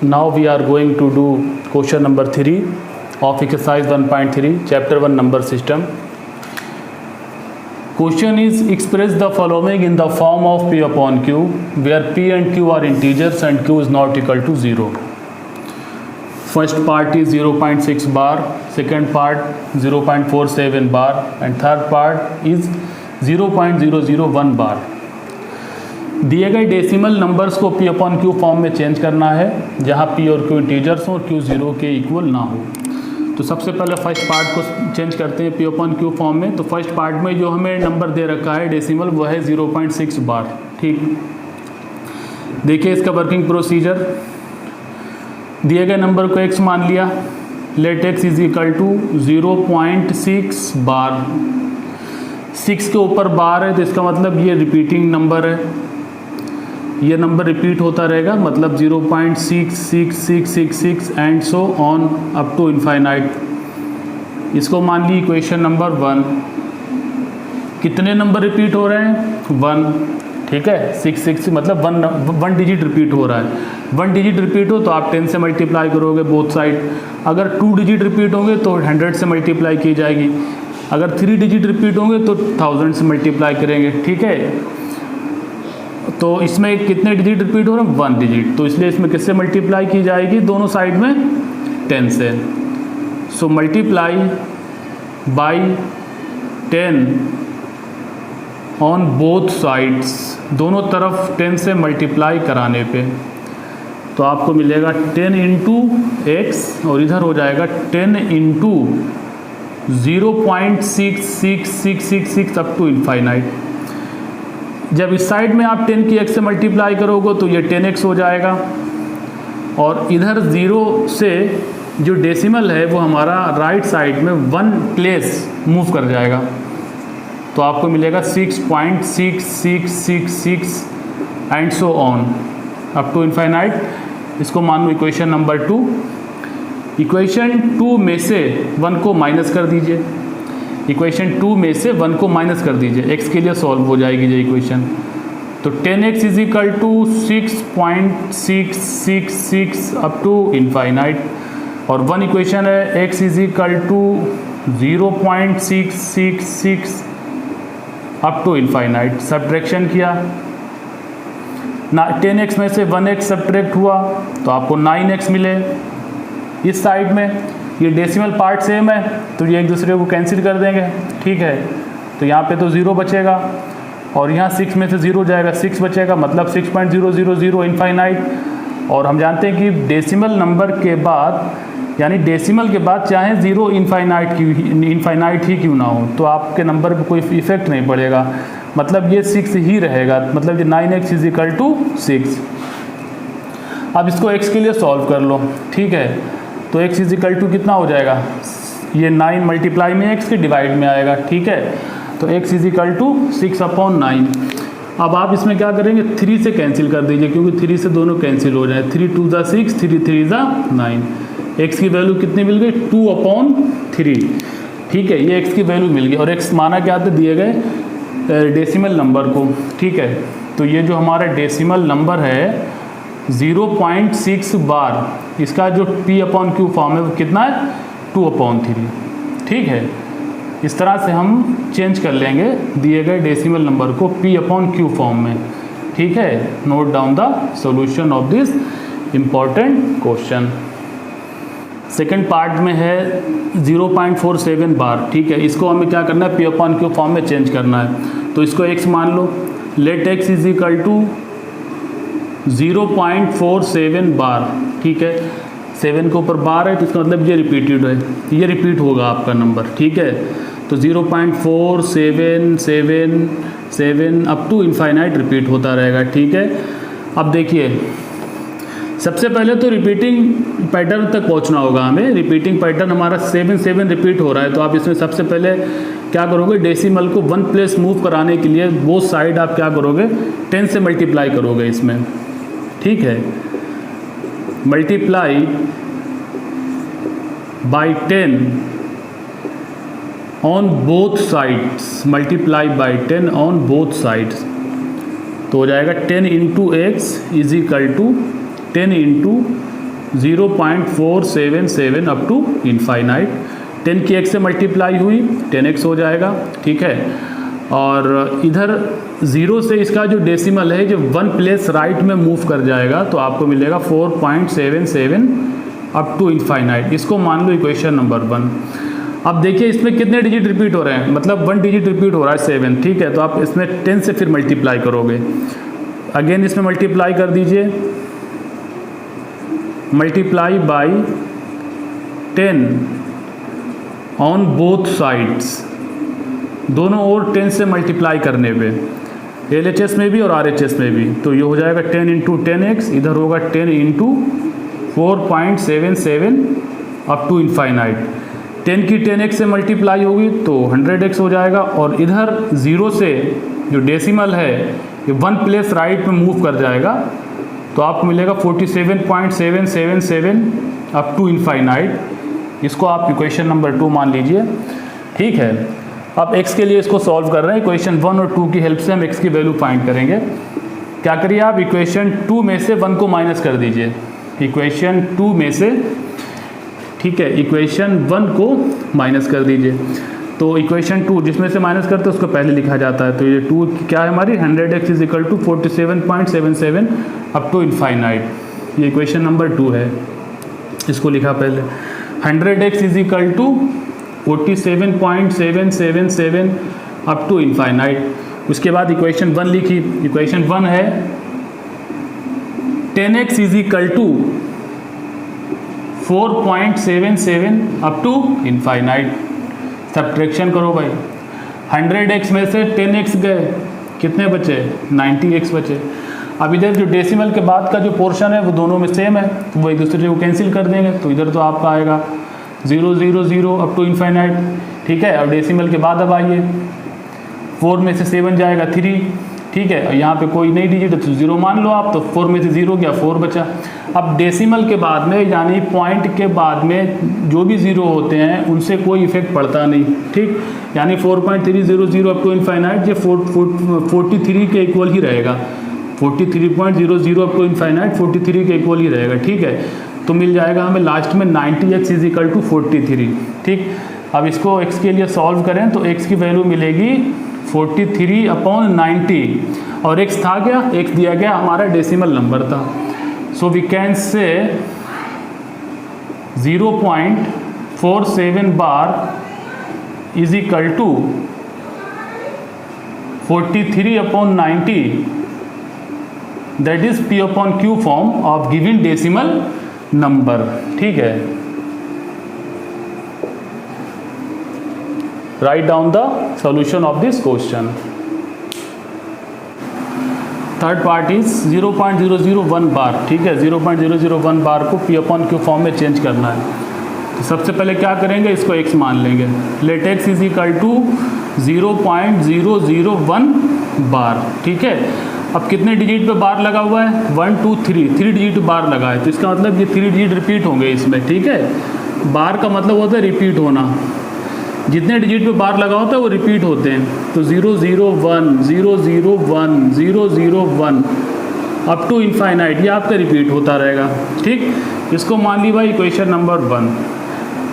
Now we are going to do question number 3 of exercise 1.3 chapter 1 number system. Question is express the following in the form of P upon Q where P and Q are integers and Q is not equal to 0. First part is 0.6 bar, second part 0.47 bar and third part is 0.001 bar. दिए गए decimal numbers को P upon Q form में change करना है जहाँ P और Q integers हों और Q 0 के इक्वल ना हो। तो सबसे पहले फर्स्ट पार्ट को चेंज करते हैं P अपॉन Q फॉर्म में। तो फर्स्ट पार्ट में जो हमें नंबर दे रखा है डेसिमल वो है 0.6 बार। ठीक, देखिए इसका वर्किंग प्रोसीजर। दिए गए नंबर को x मान लिया, let x is equal to 0.6 bar. 6 के ऊपर बार है तो इसका मतलब ये रिपीटिंग नंबर है, ये नंबर रिपीट होता रहेगा, मतलब 0.66666 and so on up to infinite. इसको मान ली इक्वेशन नंबर 1। कितने नंबर रिपीट हो रहे हैं? 1। ठीक है, 6 मतलब 1 डिजिट रिपीट हो रहा है। 1 डिजिट रिपीट हो तो आप 10 से मल्टीप्लाई करोगे बोथ साइड। अगर 2 डिजिट रिपीट होंगे तो 100 से मल्टीप्लाई की जाएगी। अगर 3 डिजिट रिपीट होंगे तो 1000 से मल्टीप्लाई करेंगे। ठीक है, तो इसमें कितने डिजिट रिपीट हो रहे हैं? 1 डिजिट। तो इसलिए इसमें किससे मल्टीप्लाई की जाएगी? दोनों साइड में 10 से। So multiply by 10 on both sides, दोनों तरफ 10 से मल्टीप्लाई कराने पे तो आपको मिलेगा 10 इंटू एक्स और इधर हो जाएगा 10 इंटू 0.66666 अप टू इनफाइनाइट। जब इस साइड में आप 10 की x से मल्टीप्लाई करोगे तो ये 10x हो जाएगा और इधर 0 से जो डेसिमल है वो हमारा राइट साइड में 1 प्लेस मूव कर जाएगा तो आपको मिलेगा 6.6666 and so on up to infinite. इसको मान लो इक्वेशन नंबर 2। इक्वेशन 2 में से 1 को माइनस कर दीजिए। इक्वेशन 2 में से 1 को माइनस कर दीजिए, x के लिए सॉल्व हो जाएगी ये इक्वेशन। तो 10x is equal to 6.666 up to infinite और 1 इक्वेशन है x is equal to 0.666 up to infinite. Subtraction किया ना, 10x में से 1x सब्ट्रैक्ट हुआ तो आपको 9x मिले। इस साइड में ये डेसिमल पार्ट सेम है तो ये एक दूसरे को कैंसिल कर देंगे। ठीक है, तो यहाँ पे तो 0 बचेगा और यहाँ 6 में से 0 जाएगा, 6 बचेगा, मतलब 6.000 इनफाइनाइट। और हम जानते हैं कि डेसिमल नंबर के बाद यानी डेसिमल के बाद चाहे 0 इनफाइनाइट ही क्यों ना हो तो आपके नंबर पे कोई इफेक्ट नहीं पड़ेगा, मतलब ये 6 ही रहेगा, मतलब ये 9x इज इक्वल टू 6। अब इसको x के लिए सॉल्व कर लो। ठीक है, तो x इज इक्वल टू कितना हो जाएगा? ये 9 मल्टीप्लाई में x के डिवाइड में आएगा। ठीक है, तो x इज इक्वल टू 6/9। अब आप इसमें क्या करेंगे? 3 से कैंसिल कर दीजिए क्योंकि 3 से दोनों कैंसिल हो जाए। 3 2 ज़ा 6, 3 3 ज़ा 9। x की वैल्यू कितनी मिल गई? 2/3। ठीक है, ये x की वैल्यू मिल गई और x माना क्या था? दिए गए डेसिमल नंबर को। ठीक है, तो ये जो हमारा डेसिमल नंबर है 0.6 बार, इसका जो P अपॉन Q फॉर्म है वो कितना है? 2/3। ठीक है, इस तरह से हम चेंज कर लेंगे दिए गए डेसिमल नंबर को P अपॉन Q फॉर्म में। ठीक है, note down the solution of this important question. Second part में है 0.47 बार। ठीक है, इसको हमें क्या करना है? P अपॉन Q फॉर्म में चेंज करना है। तो इसको x मान लो, let x is equal to 0.47 bar. ठीक है, 7 के ऊपर बार है तो इसका मतलब ये रिपीटेड है, ये रिपीट होगा आपका नंबर। ठीक है, तो 0.4777 अप टू इनफाइनाइट रिपीट होता रहेगा। ठीक है, अब देखिए सबसे पहले तो रिपीटिंग पैटर्न तक पहुंचना होगा हमें। रिपीटिंग पैटर्न हमारा 7 रिपीट हो रहा है तो आप इसमें सबसे पहले क्या करोगे? डेसिमल को 1 प्लेस मूव कराने के लिए बोथ साइड आप क्या करोगे? 10 से मल्टीप्लाई करोगे इसमें। ठीक है, multiply by 10 on both sides, multiply by 10 on both sides तो हो जाएगा 10 into x is equal to 10 into 0.477 up to infinite. 10 की x से मल्टीप्लाई हुई 10x हो जाएगा, ठीक है। और इधर 0 से इसका जो डेसिमल है जो 1 प्लेस राइट में मूव कर जाएगा तो आपको मिलेगा 4.77 अप टू इनफाइनाइट। इसको मान लो इक्वेशन नंबर 1। अब देखिए इसमें कितने डिजिट रिपीट हो रहे हैं, मतलब 1 डिजिट रिपीट हो रहा है 7, ठीक है। तो आप इसमें 10 से फिर मल्टीप्लाई करोगे, अगेन इसमें मल्टीप्लाई कर दीजिए, multiply by 10 on both sides, दोनों ओर 10 से मल्टीप्लाई करने पे, LHS में भी और RHS में भी। तो ये हो जाएगा 10 इंटू 10x, इधर होगा 10 इंटू 4.77 अप टू इनफाइनाइट। 10 की 10x से मल्टीप्लाई होगी तो 100x हो जाएगा, और इधर 0 से जो डेसिमल है ये 1 प्लेस राइट में मूव कर जाएगा तो आपको मिलेगा 47.777 अप टू इनफाइनाइट। इसको आप इक्वेशन नंबर 2 मान लीजिए, ठीक है। अब x के लिए इसको सॉल्व कर रहे हैं, इक्वेशन 1 और 2 की हेल्प से हम x की वैल्यू फाइंड करेंगे। क्या करिए आप इक्वेशन 2 में से 1 को माइनस कर दीजिए, इक्वेशन 2 में से, ठीक है, इक्वेशन 1 को माइनस कर दीजिए। तो इक्वेशन 2 जिसमें से माइनस करते हैं उसको पहले लिखा जाता है। तो ये 2 क्या है हमारी, 100x is equal to 47.77 up to infinite, ये इक्वेशन नंबर 2 है। इसको लिखा पहले 100x is equal to 47.777 up to infinite. उसके बाद इक्वेशन 1 लिखी, इक्वेशन 1 है 10x is equal to 4.77 up to infinite. Subtraction करो भाई, 100x में से 10x गए, कितने बचे, 90x बचे। अब इधर जो डेसिमल के बाद का जो पोर्शन है वो दोनों में सेम है तो वो एक दूसरे को कैंसिल कर देंगे, तो इधर तो आपका आएगा 0 0 0 अप टू इनफाइनाइट, ठीक है। और डेसिमल के बाद अब आइए 4 में से 7 जाएगा 3, ठीक है। और यहाँ पे कोई नई डिजिट है तो 0 मान लो आप, तो 4 में से 0 गया 4 बचा। अब डेसिमल के बाद में यानी पॉइंट के बाद में जो भी 0 होते हैं उनसे कोई इफेक्ट पड़ता नहीं, ठीक। यानी 4.300 अप टू इनफाइनाइट ये 43 के इक्वल ही रहेगा, 43.00 अप टू इनफाइनाइट 43 के इक्वल ही रहेगा, ठीक है। तो मिल जाएगा हमें लास्ट में 90x इज इक्वल टू 43, ठीक। अब इसको x के लिए सॉल्व करें तो x की वैल्यू मिलेगी 43/90, और x था क्या, x दिया गया हमारा डेसिमल नंबर था। So we can say 0.47 bar is equal to 43/90, that is P/Q form of given decimal number, ठीक है। Right down the solution of this question. Third part is 0.001 bar, ठीक है। 0.001 बार को P/Q फॉर्म में change करना है। तो सबसे पहले क्या करेंगे, इसको x मान लेंगे। Let x is equal to 0.001 bar, ठीक है। अब कितने डिजिट पे बार लगा हुआ है, 1 2 3 डिजिट बार लगा है, तो इसका मतलब ये 3 डिजिट रिपीट होंगे इसमें, ठीक है। बार का मतलब होता है रिपीट होना, जितने डिजिट पे बार लगा होता है वो रिपीट होते हैं। तो 001 001 001 अप टू इनफाइनाइट ये आपका रिपीट होता रहेगा, ठीक। इसको मान ली भाई इक्वेशन नंबर 1।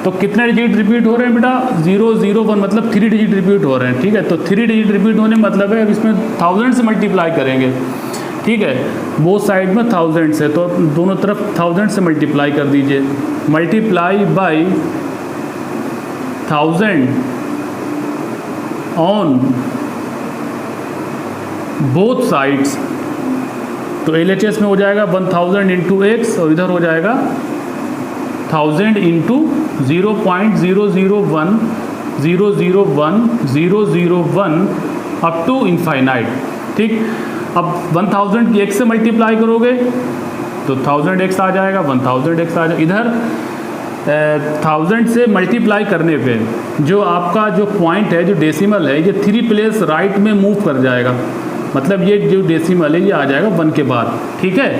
तो कितने डिजिट रिपीट हो रहे हैं बेटा, 001 मतलब 3 डिजिट रिपीट हो रहे हैं, ठीक है। तो 3 डिजिट रिपीट होने मतलब है अब इसमें 1000 से मल्टीप्लाई करेंगे, ठीक है। बोथ साइड में 1000 से, तो दोनों तरफ 1000 से मल्टीप्लाई कर दीजिए, multiply by 1000 on both sides. तो LHS में हो जाएगा 1000 इंटू x, और इधर हो जाएगा 1000 इंटू 0.001 001 001 अप टू इनफाइनाइट, ठीक। अब 1000 की x से मल्टीप्लाई करोगे तो 1000x आ जाएगा, 1000x आ जाएगा। इधर 1000 से मल्टीप्लाई करने पे जो आपका जो पॉइंट है, जो डेसिमल है, ये 3 प्लेस राइट में मूव कर जाएगा, मतलब ये जो डेसिमल है ये आ जाएगा 1 के बाद, ठीक है।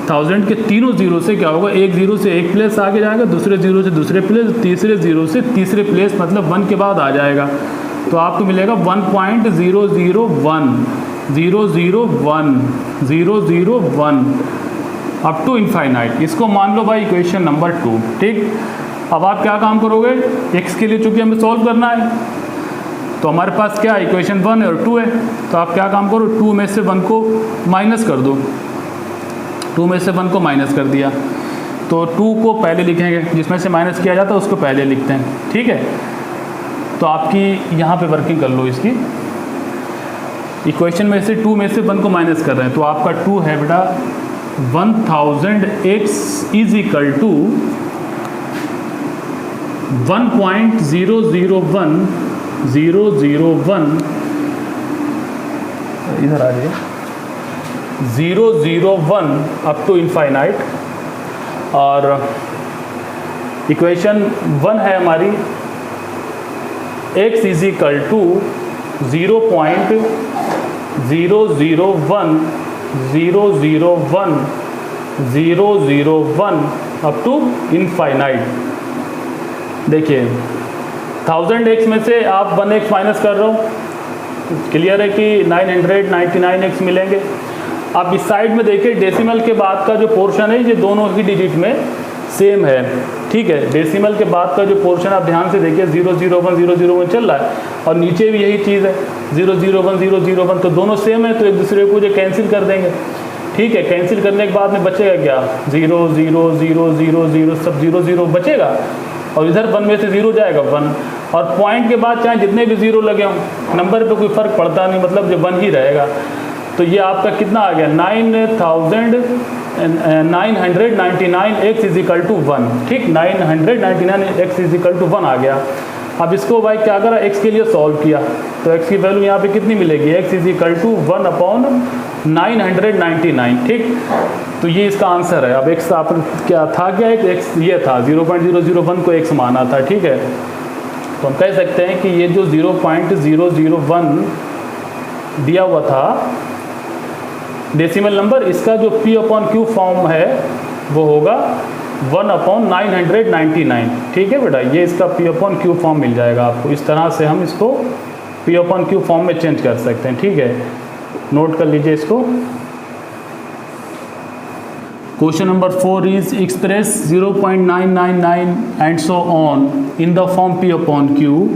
1000 के तीनों जीरो से क्या होगा, एक जीरो से एक प्लेस आगे जाएगा, दूसरे जीरो से दूसरे प्लेस, तीसरे जीरो से तीसरे प्लेस, मतलब 1 के बाद आ जाएगा। तो आपको मिलेगा 1.001 001 001 अप टू इनफाइनाइट, इसको मान लो भाई इक्वेशन नंबर 2। ठीक, अब आप क्या काम करोगे, x के लिए चूंकि हमें सॉल्व करना है तो हमारे पास क्या है, इक्वेशन 1 है और 2 है, तो आप क्या काम करो, 2 में से 1 को माइनस कर दो। 2 में से 1 को माइनस कर दिया तो 2 को पहले लिखेंगे, जिसमें से माइनस किया जाता है उसको पहले लिखते हैं। ठीक है, तो आपकी यहाँ पे वर्किंग कर लो इसकी, इक्वेशन में से 2 में से 1 को माइनस कर रहे हैं तो आपका 2 है बेटा 1000x इज इक्वल टू 1.001001 इधर आ जाइए 001 अप टू इनफाइनाइट, और इक्वेशन 1 है हमारी x is equal to 0.001 up to infinite. देखिए 1000x में से आप 1x माइनस कर रहे हो, क्लियर है कि 999x मिलेंगे। आप इस साइड में देखिए डेसिमल के बाद का जो पोर्शन है ये दोनों ही डिजिट में सेम है। ठीक है, डेसिमल के बाद का जो पोर्शन आप ध्यान से देखिए 001 चल रहा है और नीचे भी यही चीज़ है 001 तो दोनों सेम है, तो एक दूसरे को जो कैंसिल कर देंगे। ठीक है, कैंसिल करने के बाद में बचेगा क्या, 0 0 0 0 0 सब 0 0 बचेगा और इधर 1 में से 0 जाएगा 1, और पॉइंट के बाद चाहे जितने भी 0 लगे हों नंबर पे कोई फ़र्क पड़ता नहीं, मतलब जो 1 ही रहेगा। तो ये आपका कितना आ गया 999x इज इक्वल टू 1। ठीक, 999x इज इक्वल टू 1 आ गया। अब इसको भाई क्या करा, x के लिए सॉल्व किया तो x की वैल्यू यहाँ पे कितनी मिलेगी, x इज इक्वल टू 1/999। ठीक, तो ये इसका आंसर है। अब x आप क्या था, क्या x ये था 0.001 को x माना था। ठीक है, तो हम कह सकते हैं कि ये जो 0.001 दिया हुआ था डेसिमल नंबर, इसका जो p/q फॉर्म है वो होगा 1/999। ठीक है बेटा, ये इसका p/q फॉर्म मिल जाएगा आपको। इस तरह से हम इसको p/q फॉर्म में चेंज कर सकते हैं। ठीक है, नोट कर लीजिए इसको। Question number 4 is express 0.999 and so on in the form p/q।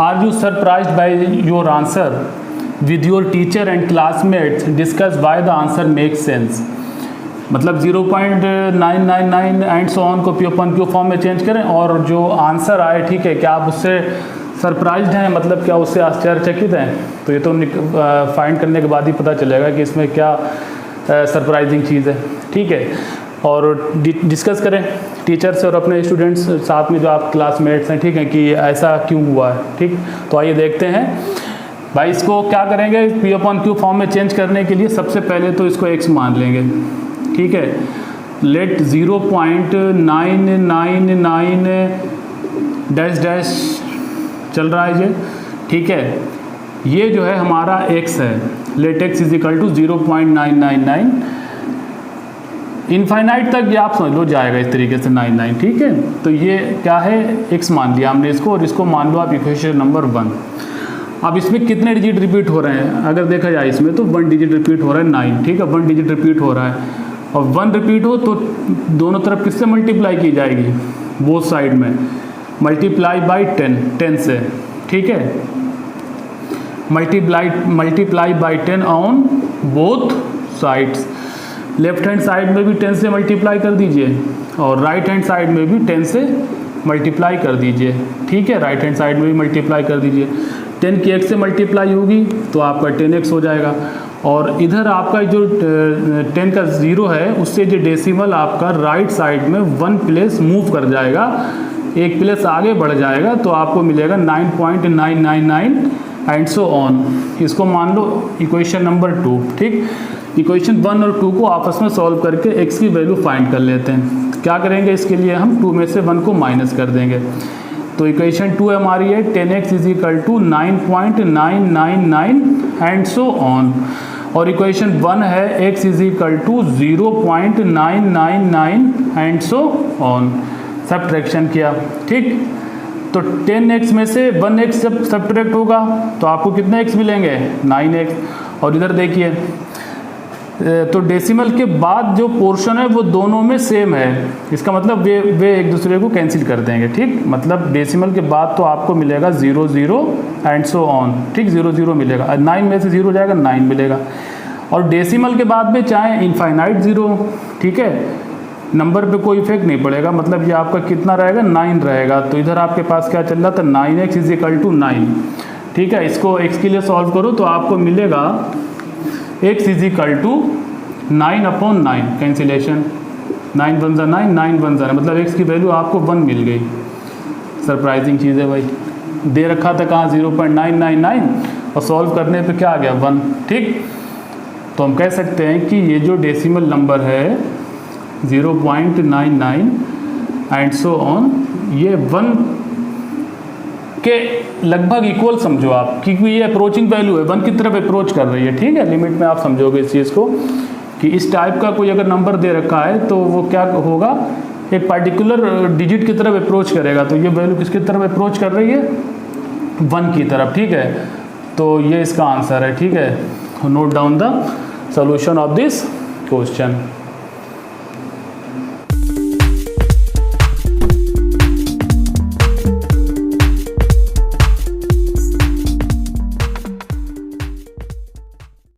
Are you surprised by your answer? With your teacher and classmates discuss why the answer makes sense. मतलब 0.999 एंड सो ऑन को p/q form में change करें और जो answer आए, ठीक है, क्या आप उससे सरप्राइज्ड हैं, मतलब क्या उससे आश्चर्यचकित हैं? तो ये तो फाइंड करने के बाद ही पता चलेगा कि इसमें क्या सरप्राइजिंग चीज़ है। ठीक है, और डिस्कस करें टीचर से और अपने स्टूडेंट्स साथ में जो आप क्लासमेट्स हैं। ठीक है, कि ऐसा क्यों हुआ है। ठीक, तो आइए देखते हैं भाई। इसको क्या करेंगे, p/q फॉर्म में चेंज करने के लिए सबसे पहले तो इसको x मान लेंगे। ठीक है, लेट 0.999 डैश डैश चल रहा है ये। ठीक है, ये जो है हमारा x है, let x is equal to 0.999 infinite तक, ये आप समझ लो जाएगा इस तरीके से 99। ठीक है, तो ये क्या है, x मान लिया हमने इसको, और इसको मान लो आप इक्वेशन नंबर 1। अब इसमें कितने डिजिट रिपीट हो रहे हैं, अगर देखा जाए इसमें तो 1 डिजिट रिपीट हो रहा है 9। ठीक है, 1 डिजिट रिपीट हो रहा है, और 1 रिपीट हो तो दोनों तरफ किससे मल्टीप्लाई की जाएगी, बोथ साइड में, मल्टीप्लाई बाई 10 से। ठीक है, multiply by 10 on both sides. Left hand side में भी 10 से मल्टीप्लाई कर दीजिए और राइट हैंड साइड में भी 10 से मल्टीप्लाई कर दीजिए। ठीक है, राइट हैंड साइड में भी मल्टीप्लाई कर दीजिए। 10 की x से मल्टीप्लाई होगी तो आपका 10x हो जाएगा, और इधर आपका जो 10 का 0 है उससे जो डेसिमल आपका राइट साइड में 1 प्लेस मूव कर जाएगा, 1 प्लेस आगे बढ़ जाएगा, तो आपको मिलेगा 9.999 एंड सो ऑन। इसको मान लो इक्वेशन नंबर 2। ठीक, इक्वेशन 1 और 2 को आपस में सॉल्व करके x की वैल्यू फाइंड कर लेते हैं। क्या करेंगे, इसके लिए हम 2 में से 1 को माइनस कर देंगे। तो इक्वेशन 2 हमारी है 10x is equal to 9.999 and so on, और इक्वेशन 1 है x is equal to 0.999 and so on. Subtraction किया। ठीक, तो 10x में से 1x जब सब्ट्रैक्ट होगा तो आपको कितने x मिलेंगे, 9x। और इधर देखिए तो डेसिमल के बाद जो पोर्शन है वो दोनों में सेम है, इसका मतलब वे एक दूसरे को कैंसिल कर देंगे, ठीक। मतलब डेसिमल के बाद तो आपको मिलेगा 0 0 एंड सो ऑन, ठीक, 0 0 मिलेगा, 9 में से 0 जाएगा 9 मिलेगा। और डेसिमल के बाद में चाहे इनफाइनाइट 0, ठीक है, नंबर पे कोई इफेक्ट नहीं पड़ेगा, मतलब ये आपका कितना रहेगा 9 रहेगा। तो इधर आपके पास क्या चल रहा था 9x = 9, ठीक है। इसको x के लिए सॉल्व करो तो आपको मिलेगा x = 9/9, कैंसिलेशन, 9 1 जा 9, 9 1 जा, मतलब x की वैल्यू आपको 1 मिल गई। सरप्राइजिंग चीज़ है भाई, दे रखा था कहाँ 0.999 और सॉल्व करने पे क्या आ गया 1, ठीक। तो हम कह सकते हैं कि ये जो डेसिमल नंबर है 0.99 एंड सो ऑन, ये 1 के लगभग इक्वल समझो आप, क्योंकि ये अप्रोचिंग वैल्यू है, 1 की तरफ अप्रोच कर रही है, ठीक है। लिमिट में आप समझोगे इस चीज़ को कि इस टाइप का कोई अगर नंबर दे रखा है तो वो क्या होगा, एक पार्टिकुलर डिजिट की तरफ अप्रोच करेगा। तो ये वैल्यू किसकी तरफ अप्रोच कर रही है 1 की तरफ, ठीक है। तो ये इसका आंसर है, ठीक है। Note down the solution of this question.